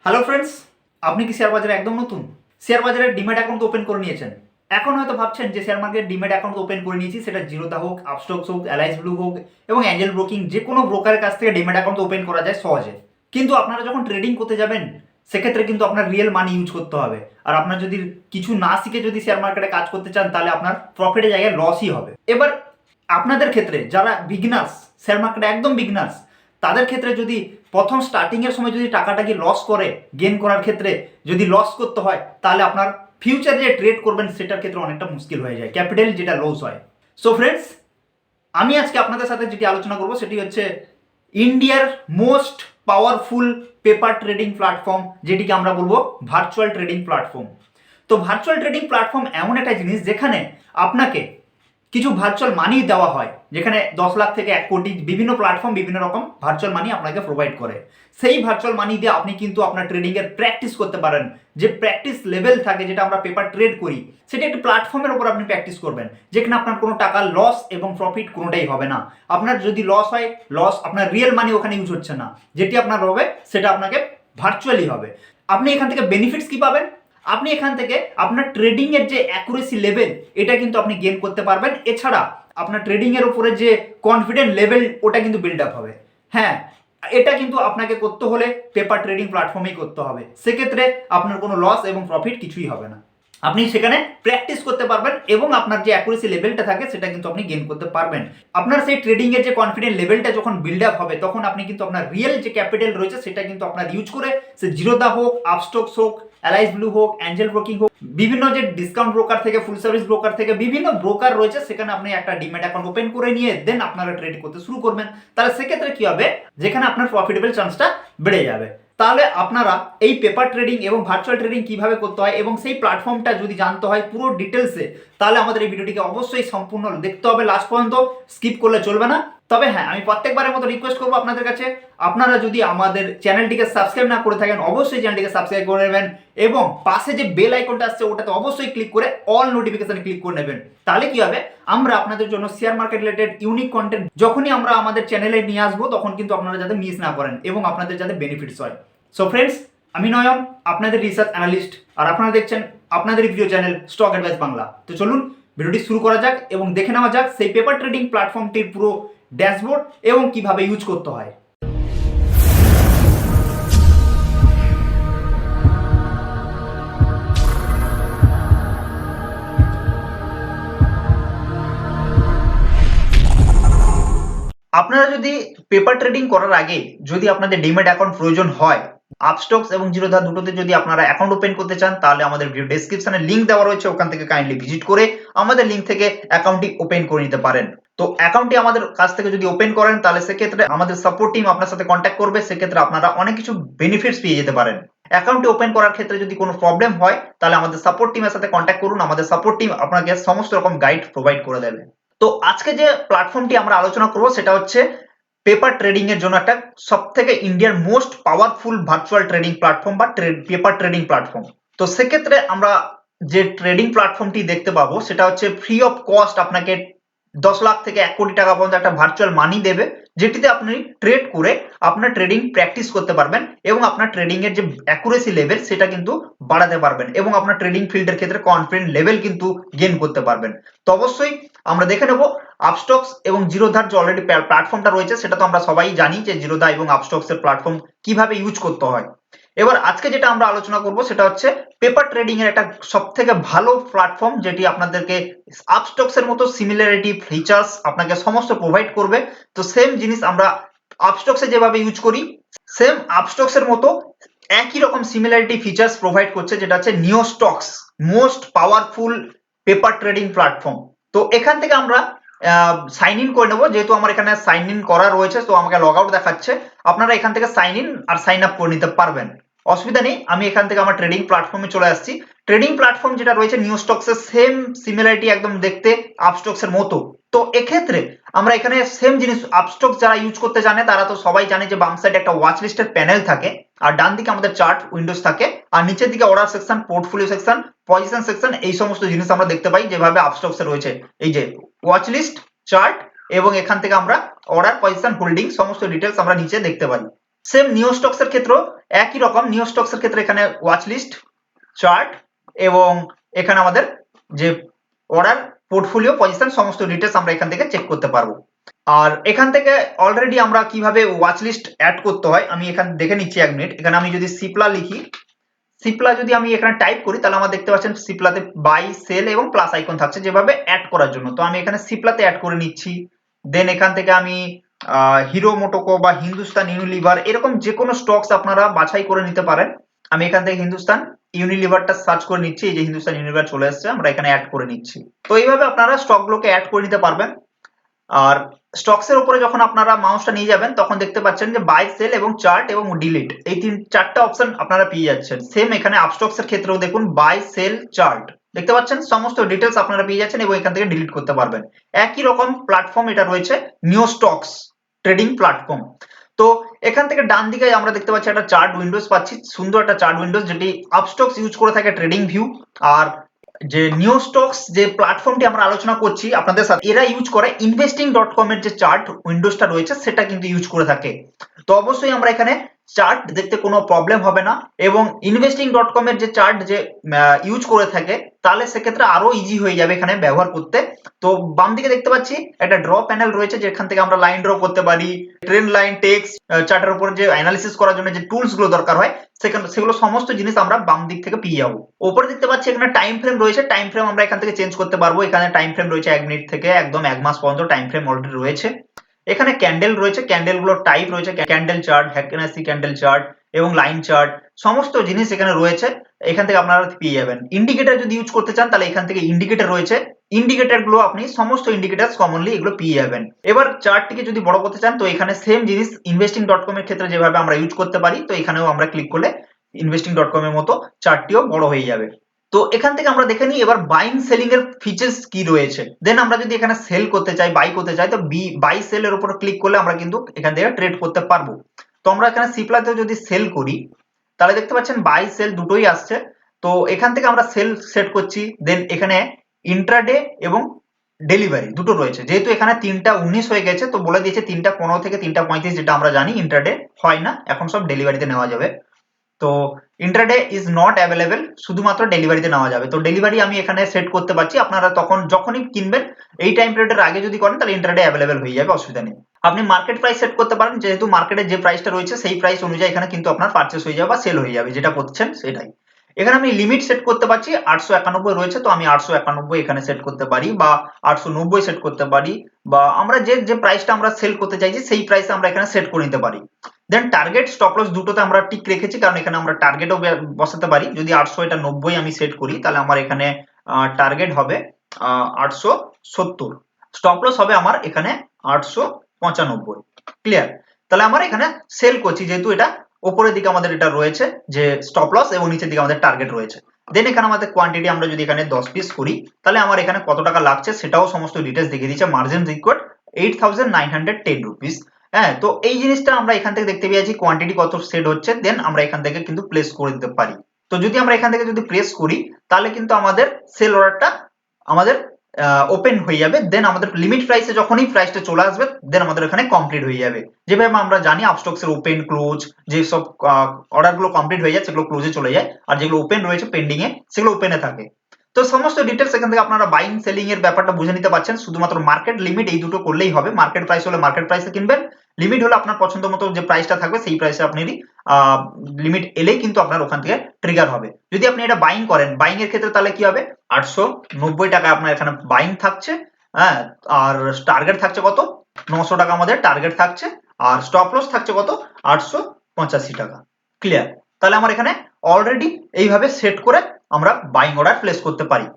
Hello friends, আপনি কি share বাজারে একদম নতুন? শেয়ার বাজারে ডিম্যাট অ্যাকাউন্ট ওপেন করে নিয়েছেন। এখন হয়তো ভাবছেন যে share market demat account open করে নিয়েছি, সেটা জিরোধা হোক, আপস্টক্স হোক, অ্যালাইস ব্লু হোক এবং অ্যাঞ্জেল ব্রোকিং, যে কোনো ব্রোকারের কাছ থেকে ডিম্যাট অ্যাকাউন্ট ওপেন করা যায় সহজে। কিন্তু আপনারা যখন ট্রেডিং করতে যাবেন সেক্ষেত্রে কিন্তু আপনার রিয়েল মানি ইউজ করতে হবে। আর আপনার যদি কিছু না শিখে যদি শেয়ার মার্কেটে কাজ করতে চান তাহলে আপনার প্রফিটের জায়গায় লসই হবে। এবার আপনাদের ক্ষেত্রে যারা বিগনার্স, শেয়ার মার্কেটে একদম বিগনার্স, তাদের ক্ষেত্রে যদি প্রথম স্টার্টিংয়ের সময় যদি টাকাটাকে লস করে, গেন করার ক্ষেত্রে যদি লস করতে হয় তাহলে আপনার ফিউচার যে ট্রেড করবেন সেটার ক্ষেত্রে অনেকটা মুশকিল হয়ে যায়, ক্যাপিটাল যেটা লস হয়। সো ফ্রেন্ডস, আমি আজকে আপনাদের সাথে যেটি আলোচনা করব সেটি হচ্ছে ইন্ডিয়ার most powerful paper trading platform, যেটিকে আমরা বলবো ভার্চুয়াল ট্রেডিং প্ল্যাটফর্ম। তো ভার্চুয়াল ট্রেডিং প্ল্যাটফর্ম এমন একটা জিনিস যেখানে আপনাকে কিছু ভার্চুয়াল মানি দেওয়া হয়, যেখানে 10 লাখ থেকে 1 কোটি বিভিন্ন প্ল্যাটফর্ম বিভিন্ন রকম ভার্চুয়াল মানি আপনাকে প্রোভাইড করে। সেই ভার্চুয়াল মানি দিয়ে আপনি কিন্তু আপনার ট্রেডিংয়ের প্র্যাকটিস করতে পারেন। যে প্র্যাকটিস লেভেল থাকে, যেটা আমরা পেপার ট্রেড করি, সেটা একটি প্ল্যাটফর্মের উপর আপনি প্র্যাকটিস করবেন, যেখানে আপনার কোনো টাকা লস এবং প্রফিট কোনোটাই হবে না। আপনার যদি লস হয়, লস আপনার রিয়েল মানি ওখানে ইউজ হচ্ছে না, যেটি আপনার হবে সেটা আপনাকে ভার্চুয়ালি হবে। আপনি এখান থেকে বেনিফিটস কি পাবেন? আপনি এখান থেকে আপনার ট্রেডিং এর যে অ্যাকুরেসি লেভেল, এটা কিন্তু আপনি গেইন করতে পারবেন। এছাড়া আপনার ট্রেডিং এর উপরে যে কনফিডেন্ট লেভেল, ওটা কিন্তু বিল্ড আপ হবে। হ্যাঁ, এটা কিন্তু আপনাকে করতে হলে পেপার ট্রেডিং প্ল্যাটফর্মেই করতে হবে। সেক্ষেত্রে আপনার কোনো লস এবং প্রফিট কিছুই হবে না। আপনি সেখানে প্র্যাকটিস করতে পারবেন এবং আপনার যে অ্যাকুরেসি লেভেলটা থাকে সেটা কিন্তু আপনি গেইন করতে পারবেন। আপনার সেই ট্রেডিং এর যে কনফিডেন্ট লেভেলটা যখন বিল্ড আপ হবে, তখন আপনি কিন্তু আপনার রিয়েল যে ক্যাপিটাল রয়েছে সেটা কিন্তু আপনার ইউজ করে, সে জিরোদা হোক, আপস্টক্স হোক, অ্যালাইস ব্লু হোক, অ্যাঞ্জেল ব্রোকিং হোক, বিভিন্ন যে ডিসকাউন্ট ব্রোকার থেকে, ফুল সার্ভিস ব্রোকার থেকে বিভিন্ন ব্রোকার রয়েছে, সেখানে আপনি একটা ডিম্যাট অ্যাকাউন্ট ওপেন করে নিয়ে দেন আপনারা ট্রেড করতে শুরু করবেন। তাহলে সেক্ষেত্রে কি হবে, যেখানে আপনার প্রফিটেবল চান্সটা বেড়ে যাবে। তাহলে আপনারা এই পেপার ট্রেডিং এবং ভার্চুয়াল ট্রেডিং কিভাবে করতে হয় এবং সেই প্ল্যাটফর্মটা যদি জানতে হয় পুরো ডিটেলসে, তাহলে আমাদের এই ভিডিওটিকে অবশ্যই সম্পূর্ণ দেখতে হবে, লাস্ট পর্যন্ত স্কিপ করলে চলবে না। তবে হ্যাঁ, আমি প্রত্যেকবারের মতো রিকোয়েস্ট করবো আপনাদের কাছে, আপনারা যদি আমাদের চ্যানেলটিকে সাবস্ক্রাইব না করে থাকেন অবশ্যই চ্যানেলটিকে সাবস্ক্রাইব করে নেবেন এবং পাশে যে বেল আইকনটা আসছে ওটাতে অবশ্যই ক্লিক করে অল নোটিফিকেশন ক্লিক করে নেবেন। তাহলে কি হবে, আমরা আপনাদের জন্য share market related unique content যখনই আমরা আমাদের চ্যানেলে নিয়ে আসবো, তখন কিন্তু আপনারা যাতে মিস না করেন এবং আপনাদের যাতে বেনিফিটস হয়। সো ফ্রেন্ডস, আমি নয়ন, আপনাদের রিসার্চ অ্যানালিস্ট, আর আপনারা দেখছেন আপনাদের প্রিয় চ্যানেল স্টক অ্যাডভাইস বাংলা। তো চলুন ভিডিওটি শুরু করা যাক এবং দেখে নেওয়া যাক সেই পেপার ট্রেডিং প্ল্যাটফর্মটির পুরো ড্যাশবোর্ড এবং কিভাবে ইউজ করতে হয়। আপনারা যদি পেপার ট্রেডিং করার আগে যদি আপনাদের ডিম্যাট অ্যাকাউন্ট প্রয়োজন হয়, আপস্টক্স এবং জিরোধা দুটোতে যদি আপনারা অ্যাকাউন্ট ওপেন করতে চান, তাহলে আমাদের ভিডিও ডেসক্রিপশনে লিংক দেওয়া রয়েছে, ওখান থেকে কাইন্ডলি ভিজিট করে আমাদের লিংক থেকে অ্যাকাউন্টটি ওপেন করে নিতে পারেন। তো অ্যাকাউন্টটি আমাদের কাছ থেকে যদি ওপেন করেন, তাহলে সেক্ষেত্রে আমাদের সাপোর্ট টিম আপনার সাথে কন্ট্যাক্ট করবে। সেক্ষেত্রে আপনারা অনেক কিছু বেনিফিটস পেয়ে যেতে পারেন। অ্যাকাউন্টটি ওপেন করার ক্ষেত্রে যদি কোনো প্রবলেম হয়, তাহলে আমাদের সাপোর্ট টিমের সাথে কন্ট্যাক্ট করুন। আমাদের সাপোর্ট টিম আপনাকে সমস্ত রকম গাইড প্রোভাইড করে দেবে। তো আজকে যে প্ল্যাটফর্মটি আমরা আলোচনা করব সেটা হচ্ছে পেপার ট্রেডিং এর জন্য একটা সব থেকে ইন্ডিয়ার most powerful virtual trading platform বা পেপার ট্রেডিং প্ল্যাটফর্ম। তো সেক্ষেত্রে আমরা যে ট্রেডিং প্ল্যাটফর্মটি দেখতে পাবো সেটা হচ্ছে ফ্রি অফ কস্ট আপনাকে 10 লাখ থেকে 1 কোটি টাকা পর্যন্ত একটা ভার্চুয়াল মানি দেবে, যেটিতে আপনি ট্রেড করে আপনার ট্রেডিং প্র্যাকটিস করতে পারবেন এবং আপনার ট্রেডিং এর যে অ্যাকুরেসি লেভেল সেটা কিন্তু বাড়াতে পারবেন এবং আপনার ট্রেডিং ফিল্ডের ক্ষেত্রে কনফিডেন্ট লেভেল কিন্তু গেইন করতে পারবেন। তো অবশ্যই আমরা দেখে নেব আপস্টক্স এবং জিরোধার যে অলরেডি প্ল্যাটফর্মটা রয়েছে, সেটা তো আমরা সবাই জানি যে জিরোধা এবং আপস্টক্স এর প্ল্যাটফর্ম কিভাবে ইউজ করতে হয়। এবার আজকে যেটা আমরা আলোচনা করব সেটা হচ্ছে পেপার ট্রেডিং এর একটা সবথেকে ভালো প্ল্যাটফর্ম, যেটি আপনাদেরকে আপস্টক্স এর মতো সিমিলারিটি ফিচার্স আপনাকে সমস্ত প্রোভাইড করবে। তো সেম জিনিস আমরা আপস্টক্স এ যেভাবে ইউজ করি, সেম আপস্টক্স এর মতো একই রকম সিমিলারিটি ফিচার্স প্রোভাইড করছে, যেটা হচ্ছে Neostox, most powerful paper trading platform. তো এখান থেকে আমরা সাইন ইন করে নেবো, যেহেতু আমার এখানে সাইন ইন করা রয়েছে তো আমাকে লগ আউট দেখাচ্ছে। আপনারা এখান থেকে সাইন ইন আর সাইন আপ করে নিতে পারবেন, অসুবিধা নেই। আমি এখান থেকে আমার ট্রেডিং প্ল্যাটফর্মে চলে আসছি। ট্রেডিং প্ল্যাটফর্ম যেটা রয়েছে নিওস্টক্স এর সেম সিমিলারিটি একদম দেখতে আপস্টক্স এর মতো। তো এক্ষেত্রে আমরা এখানে সেম জিনিস, আপস্টক্স যারা ইউজ করতে জানে তারা তো সবাই জানে যে বাম সাইডে একটা ওয়াচ লিস্টের প্যানেল থাকে, আর ডান দিকে আমাদের চার্ট উইন্ডোজ থাকে, আর নিচের দিকে order section, portfolio section, position section, এই সমস্ত জিনিস আমরা দেখতে পাই যেভাবে আপস্টক্স এ রয়েছে। এই যে ওয়াচ লিস্ট, চার্ট এবং এখান থেকে আমরা অর্ডার, পজিশন, হোল্ডিং সমস্ত ডিটেলস আমরা নিচে দেখতে পাই। সেম নিওস্টক্সের ক্ষেত্রেও একই রকম। নিওস্টক্সের ক্ষেত্রে এখানে ওয়াচ লিস্ট, চার্ট এবং এখানে আমাদের যে অর্ডার, পোর্টফোলিও, পজিশন সমস্ত ডিটেলস আমরা এখান থেকে চেক করতে পারবো। আর এখান থেকে অলরেডি আমরা কিভাবে ওয়াচ লিস্ট অ্যাড করতে হয় আমি এখানে দেখে নিচ্ছি 1 মিনিট। এখানে আমি যদি সিপলা লিখি, সিপলা যদি আমি এখানে টাইপ করি তাহলে আমার দেখতে পাচ্ছেন সিপলাতে বাই, সেল এবং প্লাস আইকন থাকছে যেভাবে অ্যাড করার জন্য। তো আমি এখানে সিপলাতে অ্যাড করে নিচ্ছি। দেন এখান থেকে আমি হিরো মোটোকো বা হিন্দুস্তান ইউনিলিভার এরকম যে কোনো স্টকস আপনারা বাছাই করে নিতে পারেন। আমি এখান থেকে হিন্দুস্তান ইউনিলিভারটা সার্চ করে নিচ্ছি। এই যে হিন্দুস্তান ইউনিলিভার চলে এসেছে, আমরা এখানে অ্যাড করে নিচ্ছি। তো এইভাবে আপনারা স্টকগুলোকে অ্যাড করে নিতে পারবেন। আর স্টকস এর উপরে যখন আপনারা মাউসটা নিয়ে যাবেন তখন দেখতে পাচ্ছেন যে বাই, সেল এবং চার্ট এবং ডিলিট এই চারটা অপশন আপনারা পেয়ে যাচ্ছেন। সেম এখানে আপস্টক্স এর ক্ষেত্রেও দেখুন বাই, সেল, চার্ট দেখতে পাচ্ছেন, সমস্ত ডিটেলস আপনারা পেয়ে যাচ্ছেন এবং এখান থেকে ডিলিট করতে পারবেন। একই রকম প্ল্যাটফর্ম এটা রয়েছে নিওস্টক্স ট্রেডিং প্ল্যাটফর্ম। তো এখান থেকে ডান দিকে আমরা দেখতে পাচ্ছি একটা চার্ট উইন্ডোজ পাচ্ছি, সুন্দর একটা চার্ট উইন্ডোজ যেটি আপস্টক্স ইউজ করে থাকে ট্রেডিং ভিউ। আর যে নিওস্টক্স যে প্ল্যাটফর্মটি আমরা আলোচনা করছি আপনাদের সাথে, এরা ইউজ করে investing.com এর যে চার্ট উইন্ডোজটা রয়েছে সেটা কিন্তু ইউজ করে থাকে। তো অবশ্যই আমরা এখানে চার্ট দেখতে কোনো প্রবলেম হবে না এবং investing.com এর যে চার্ট যে ইউজ করে থাকে তাহলে সেক্ষেত্রে আরো ইজি হয়ে যাবে এখানে ব্যবহার করতে। তো বাম দিকে দেখতে পাচ্ছি একটা ড্র প্যানেল রয়েছে যেখান থেকে আমরা লাইন ড্র করতে পারি, ট্রেন্ড লাইন, টেক্সট, চার্টের উপর যে অ্যানালিসিস করার জন্য যে টুলস গুলো দরকার হয় সেগুলো সমস্ত জিনিস আমরা বাম দিক থেকে পেয়ে যাবো। উপরে দেখতে পাচ্ছি এখানে টাইম ফ্রেম রয়েছে, টাইম ফ্রেম আমরা এখান থেকে চেঞ্জ করতে পারবো। এখানে টাইম ফ্রেম রয়েছে 1 মিনিট থেকে একদম 1 মাস পর্যন্ত টাইম ফ্রেম অলরেডি রয়েছে। এখানে ক্যান্ডেল রয়েছে, ক্যান্ডেল গুলোর টাইপ রয়েছে, ক্যান্ডেল চার্ট, হ্যাকেনাসি ক্যান্ডেল চার্ট এবং লাইন চার্ট সমস্ত জিনিস এখানে রয়েছে, এখান থেকে আপনারা পেয়ে যাবেন। ইন্ডিকেটর যদি ইউজ করতে চান তাহলে এখান থেকে ইন্ডিকেটর রয়েছে, ইন্ডিকেটর গুলো আপনি সমস্ত ইন্ডিকেটর কমনলি এগুলো পেয়ে যাবেন। এবার চার্টটিকে যদি বড় করতে চান তো এখানে সেম জিনিস investing.com এর ক্ষেত্রে যেভাবে আমরা ইউজ করতে পারি তো এখানেও আমরা ক্লিক করলে investing.com এর মতো চার্টটিও বড় হয়ে যাবে। তো এখান থেকে আমরা দেখে নিই এবার বাইং সেলিং এর ফিচার্স কি রয়েছে। দেন আমরা যদি এখানে সেল করতে চাই, বাই করতে চাই তো বাই সেল এর উপর ক্লিক করলে আমরা কিন্তু এখান থেকে ট্রেড করতে পারবো। তো আমরা এখানে সিপ্লাতে যদি সেল করি তাহলে দেখতে পাচ্ছেন বাই সেল দুটোই আসছে। তো এখান থেকে আমরা সেল সেট করছি, দেন এখানে ইন্ট্রাডে এবং ডেলিভারি দুটো রয়েছে। যেহেতু এখানে 3টা 19 হয়ে গেছে তো বলে দিয়েছে 3টা 15 থেকে 3টা 35, যেটা আমরা জানি ইন্ট্রাডে হয় না, এখন সব ডেলিভারিতে নেওয়া যাবে। তো ইন্ট্রাডে ইজ নট অ্যাভেলেবেল, শুধুমাত্র ডেলিভারিতে নেওয়া যাবে। তো ডেলিভারি আমি এখানে সেট করতে পারছি, আপনারা তখন যখনই কিনবেন এই টাইম পিরিয়ডের আগে যদি করেন তাহলে ইন্ট্রাডে অ্যাভেলেবেল হয়ে যাবে, অসুবিধা নেই। আপনি মার্কেট প্রাইস সেট করতে পারেন, যেহেতু মার্কেটে যে প্রাইসটা রয়েছে সেই প্রাইস অনুযায়ী এখানে কিন্তু আপনার পারচেস হয়ে যাবে বা সেল হয়ে যাবে, যেটা করছেন সেটাই। এখানে আমি লিমিট সেট করতে পারছি, 891 রয়েছে তো আমি 891 এখানে সেট করতে পারি বা 890 সেট করতে পারি, বা আমরা যে যে প্রাইসটা আমরা সেল করতে চাইছি সেই প্রাইস আমরা এখানে সেট করে নিতে পারি। দেন টার্গেট স্টপ লস দুটোতে আমরা টিক রেখেছি কারণ এখানে আমরা টার্গেটও বসাতে পারি। যদি 890 আমি সেট করি তাহলে আমার এখানে টার্গেট হবে 870, স্টপ লস হবে আমার এখানে 895। ক্লিয়ার? তাহলে আমার এখানে সেল করছি যেহেতু এটা উপরের দিকে আমাদের এটা রয়েছে যে স্টপ লস এবং নিচের দিকে আমাদের টার্গেট রয়েছে। দেন এখানে আমাদের কোয়ান্টিটি আমরা যদি এখানে 10 পিস করি তাহলে আমার এখানে কত টাকা লাগছে সেটাও সমস্ত ডিটেলস দেখিয়ে দিচ্ছে। Margin required 8910 rupees. হ্যাঁ, তো এই জিনিসটা আমরা এখান থেকে দেখতে পেয়েছি কোয়ান্টিটি কত সেট হচ্ছে, দেন আমরা এখান থেকে কিন্তু প্লেস করে দিতে পারি। তো যদি আমরা এখান থেকে যদি প্রেস করি তাহলে কিন্তু আমাদের সেল অর্ডারটা আমাদের ওপেন হয়ে যাবে। দেন আমাদের লিমিট প্রাইসে যখনই প্রাইসটা চলে আসবে দেন আমাদের এখানে কমপ্লিট হয়ে যাবে। যেভাবে আমরা জানি আপস্টক্স এর ওপেন ক্লোজ যেসব অর্ডার গুলো কমপ্লিট হয়ে যায় সেগুলো ক্লোজে চলে যায়, আর যেগুলো ওপেন রয়েছে পেন্ডিং এ সেগুলো ওপেনে থাকে। তো সমস্ত ডিটেলস এখান থেকে আপনারা বাইং সেলিং এর ব্যাপারটা বুঝে নিতে পারছেন। শুধুমাত্র মার্কেট লিমিট এই দুটো করলেই হবে। মার্কেট প্রাইস হলে মার্কেট প্রাইসে কিনবেন, লিমিট হলে আপনার পছন্দ মতো যে প্রাইসটা থাকবে সেই প্রাইসে আপনি লিমিট এলেই কিন্তু আপনার ওখান থেকে ট্রিগার হবে। যদি আপনি এটা বাইং করেন, বাইং এর ক্ষেত্রে তাহলে কি হবে 890 টাকা আপনার এখানে বাইং থাকছে। হ্যাঁ, আর টার্গেট থাকছে কত 900 টাকা আমাদের টার্গেট থাকছে, আর স্টপ লস থাকছে কত 885 টাকা। ক্লিয়ার? তাহলে আমার এখানে অলরেডি এইভাবে সেট করে আমরা বাইং অর্ডার প্লেস করতে পারি।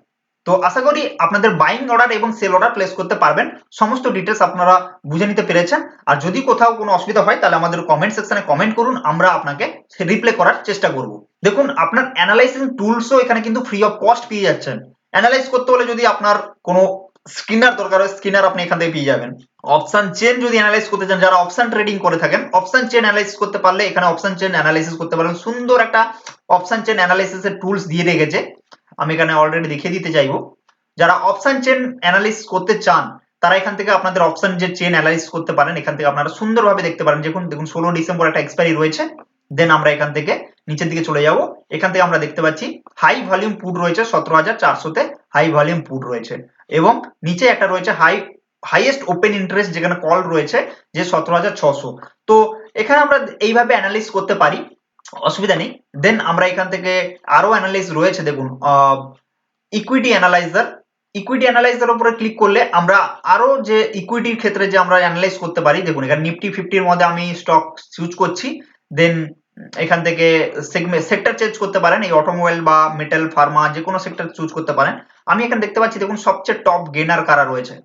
তো আশা করি আপনাদের বাইং অর্ডার এবং সেল অর্ডার প্লেস করতে পারবেন। সমস্ত ডিটেলস আপনারা বুঝে নিতে পেরেছেন। আর যদি কোথাও কোনো অসুবিধা হয় তাহলে আমাদের কমেন্ট সেকশনে কমেন্ট করুন, আমরা আপনাকে রিপ্লাই করার চেষ্টা করব। দেখুন আপনার অ্যানালাইসিং টুলসও এখানে কিন্তু ফ্রি অফ কস্ট পেয়ে যাচ্ছেন। অ্যানালাইজ করতে হলে যদি আপনার কোনো স্ক্রিনার দরকার হয় স্ক্রিনার আপনি এখান থেকে পেয়ে যাবেন। অপশন চেন যদি অ্যানালাইজ করতে চান, যারা অপশন ট্রেডিং করে থাকেন অপশন চেন অ্যানালাইজ করতে পারলে এখানে অপশন চেন অ্যানালাইসিস করতে পারবেন। সুন্দর একটা অপশন চেন অ্যানালাইসিসের টুলস দিয়ে রেখেছে, আমি এখানে অলরেডি দেখিয়ে দিতে চাইবো। যারা অপশন চেন অ্যানালিসিস করতে চান তারা এখান থেকে আপনাদের অপশন যে চেন অ্যানালাইজ করতে পারেন, এখান থেকে আপনারা সুন্দরভাবে দেখতে পারেন। দেখুন 16 ডিসেম্বর একটা এক্সপায়ারি রয়েছে। দেন আমরা এখান থেকে নিচের দিকে চলে যাব। এখান থেকে আমরা দেখতে পাচ্ছি হাই ভলিউম পুট রয়েছে 17,400 তে হাই ভলিউম পুট রয়েছে, এবং নিচে একটা রয়েছে হাইয়েস্ট ওপেন ইন্টারেস্ট যেখানে কল রয়েছে যে 17,600। তো এখানে আমরা এইভাবে অ্যানালাইজ করতে পারি, অসুবিধা নেই। দেন আমরা এখান থেকে আরো অ্যানালাইজ রয়েছে, দেখুন ইকুইটি অ্যানালাইজার উপরে ক্লিক করলে আমরা আরো যে ইকুইটির ক্ষেত্রে যে আমরা অ্যানালাইজ করতে পারি, দেখুন এখানে নিফটি 50-র মধ্যে আমি স্টক চুজ করছি। দেন এখান থেকে সেক্টর চেঞ্জ করতে পারেন, এই অটোমোবাইল বা মেটাল ফার্মা যে কোনো সেক্টর চুজ করতে পারেন। আমি এখানে দেখতে পাচ্ছি দেখুন সবচেয়ে টপ গেনার কারা রয়েছে,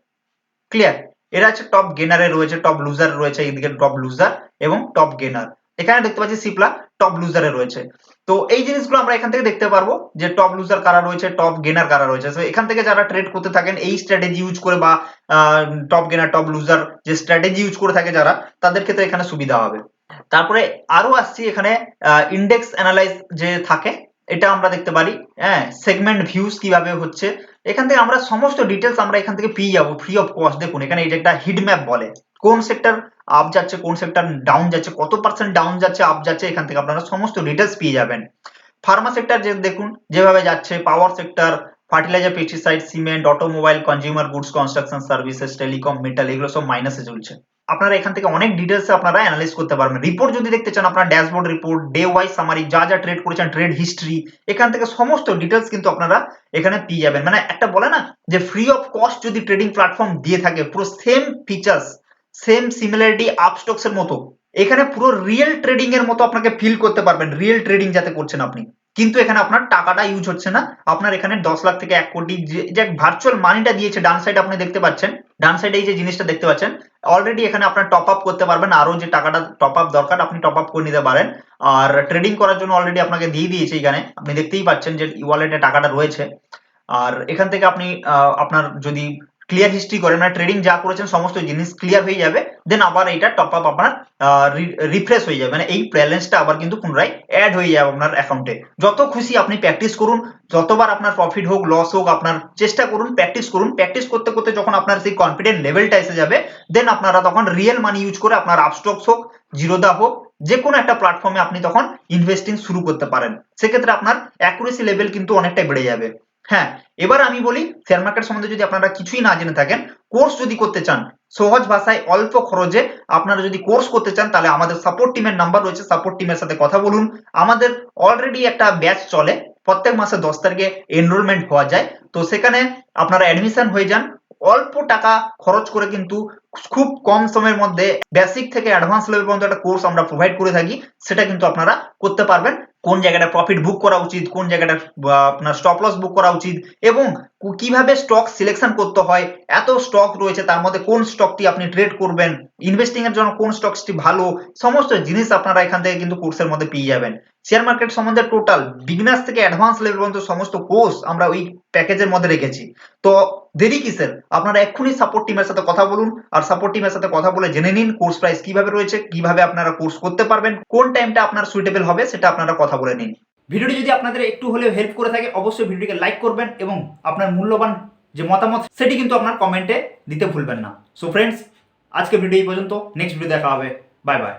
ক্লিয়ার, এরা হচ্ছে টপ গেনারে রয়েছে, টপ লুজার রয়েছে, এইদিকে টপ লুজার এবং টপ গেনার। এখানে দেখতে পাচ্ছি সিপ্লা টপ লুজারে রয়েছে। তো এই জিনিসগুলো আমরা এখান থেকে দেখতে পারবো যে টপ লুজার কারা রয়েছে, টপ গেনার কারা রয়েছে। তো এখান থেকে যারা ট্রেড করতে থাকেন এই স্ট্র্যাটেজি ইউজ করে বা টপ গেনার টপ লুজার যে স্ট্র্যাটেজি ইউজ করে থাকে যারা, তাদের ক্ষেত্রে এখানে সুবিধা হবে। তারপরে আরো আসছি এখানে ইন্ডেক্স অ্যানালাইজ যে থাকে, এটা আমরা দেখতে পারি। হ্যাঁ, সেগমেন্ট ভিউজ কিভাবে হচ্ছে, এখান থেকে আমরা সমস্ত ডিটেলস আমরা এখান থেকে পেয়ে যাবো ফ্রি অফ কস্ট। দেখুন এখানে এই যে একটা হিট ম্যাপ বলে, কোন সেক্টর আপ যাচ্ছে, কোন সেক্টর ডাউন যাচ্ছে, কত পার্সেন্ট ডাউন যাচ্ছে আপ যাচ্ছে, এখান থেকে আপনারা সমস্ত ডিটেলস পেয়ে যাবেন। ফার্মা সেক্টর যে দেখুন যেভাবে যাচ্ছে, power sector, fertiliser, pesticide, cement, automobile, consumer goods, construction services, telecom, metal, এগুলো সব মাইনাসে চলছে। আপনারা এখান থেকে অনেক ডিটেলস আপনারা অ্যানালাইজ করতে পারবেন। রিপোর্ট যদি দেখতে চান, আপনারা dashboard report, day wise summary, যা যা ট্রেড করেছেন, ট্রেড হিস্ট্রি, এখান থেকে সমস্ত ডিটেলস কিন্তু আপনারা এখানে পেয়ে যাবেন। মানে একটা বলে না যে ফ্রি অফ কস্ট যদি ট্রেডিং প্ল্যাটফর্ম দিয়ে থাকে, পুরো same features, same similarity Upstox এর মতো, এখানে পুরো রিয়েল ট্রেডিং এর মতো আপনাকে ফিল করতে পারবেন, রিয়েল ট্রেডিং যাতে করছেন আপনি। কিন্তু এখানে আপনার টাকাটা ইউজ হচ্ছে না, আপনার এখানে 10 লাখ থেকে 1 কোটি যে ভার্চুয়াল মানিটা দিয়েছে, ডান সাইডে আপনি দেখতে পাচ্ছেন, ডান সাইডে এই যে জিনিসটা দেখতে পাচ্ছেন, অলরেডি এখানে আপনার টপ আপ করতে পারবেন, আরো যে টাকাটা টপ আপ দরকার আপনি টপ আপ করে নিতে পারেন। আর ট্রেডিং করার জন্য অলরেডি আপনাকে দিয়ে দিয়েছে, এখানে আপনি দেখতেই পাচ্ছেন যে ওয়ালেটে টাকাটা রয়েছে। আর এখান থেকে আপনি আপনার যদি ক্লিয়ার হিস্ট্রি করেন, মানে ট্রেডিং যা করেছেন সমস্ত জিনিস ক্লিয়ার হয়ে যাবে, দেন আবার এটা টপ আপ আপনার রিফ্রেশ হয়ে যাবে, মানে এই ব্যালেন্সটা আবার কিন্তু পুনরায় অ্যাড হয়ে যাবে আপনার অ্যাকাউন্টে। যত খুশি আপনি প্র্যাকটিস করুন, যতবার আপনার প্রফিট হোক লস হোক আপনার চেষ্টা করুন, প্র্যাকটিস করুন। প্র্যাকটিস করতে করতে যখন আপনার সেই কনফিডেন্ট লেভেলটা এসে যাবে, দেন আপনারা তখন রিয়েল মানি ইউজ করে আপনার আপস্টক্স হোক, জিরোধা হোক, যে কোনো একটা প্ল্যাটফর্মে আপনি তখন ইনভেস্টিং শুরু করতে পারেন। সেক্ষেত্রে আপনার অ্যাকুরেসি লেভেল কিন্তু অনেকটাই বেড়ে যাবে। হ্যাঁ, এবার আমি বলি শেয়ার মার্কেট সম্বন্ধে যদি আপনারা কিছুই না জেনে থাকেন, কোর্স যদি করতে চান সহজ ভাষায় অল্প খরচে, আপনারা যদি কোর্স করতে চান তাহলে আমাদের সাপোর্ট টিমের নাম্বার রয়েছে, সাপোর্ট টিমের সাথে কথা বলুন। আমাদের অলরেডি একটা ব্যাচ চলে, প্রত্যেক মাসে 10 তারিখে এনরোলমেন্ট হওয়া যায়। তো সেখানে আপনারা অ্যাডমিশন হয়ে যান, অল্প টাকা খরচ করে কিন্তু খুব কম সময়ের মধ্যে বেসিক থেকে অ্যাডভান্স লেভেল পর্যন্ত একটা কোর্স আমরা প্রোভাইড করে থাকি, সেটা কিন্তু আপনারা করতে পারবেন। কোন জায়গাটা প্রফিট বুক করা উচিত, কোন জায়গাটা আপনার স্টপ লস বুক করা উচিত, এবং কিভাবে স্টক সিলেকশন করতে হয়, এত স্টক রয়েছে তার মধ্যে কোন স্টকটি আপনি ট্রেড করবেন, ইনভেস্টিং এর জন্য কোন স্টকটি ভালো, সমস্ত জিনিস আপনারা এখান থেকে কিন্তু কোর্সের মধ্যে পেয়ে যাবেন। শেয়ার মার্কেট সম্বন্ধে টোটাল বিগিনার্স থেকে অ্যাডভান্স লেভেল পর্যন্ত সমস্ত কোর্স আমরা ওই প্যাকেজের মধ্যে রেখেছি। তো দেরি কিসের, আপনারা এক্ষুনি সাপোর্ট টিমের সাথে কথা বলুন, আর সাপোর্ট টিমের সাথে কথা বলে জেনে নিন কোর্স প্রাইস কিভাবে রয়েছে, কিভাবে আপনারা কোর্স করতে পারবেন, কোন টাইমটা আপনার সুইটেবল হবে সেটা আপনারা কথা বলে নিন। ভিডিওটি যদি আপনাদের একটু হলেও হেল্প করে থাকে, অবশ্যই ভিডিওটিকে লাইক করবেন এবং আপনার মূল্যবান যে মতামত সেটি কিন্তু আপনার কমেন্টে দিতে ভুলবেন না। সো ফ্রেন্ডস, আজকে ভিডিও এই পর্যন্ত, নেক্সট ভিডিও দেখা হবে, বাই বাই।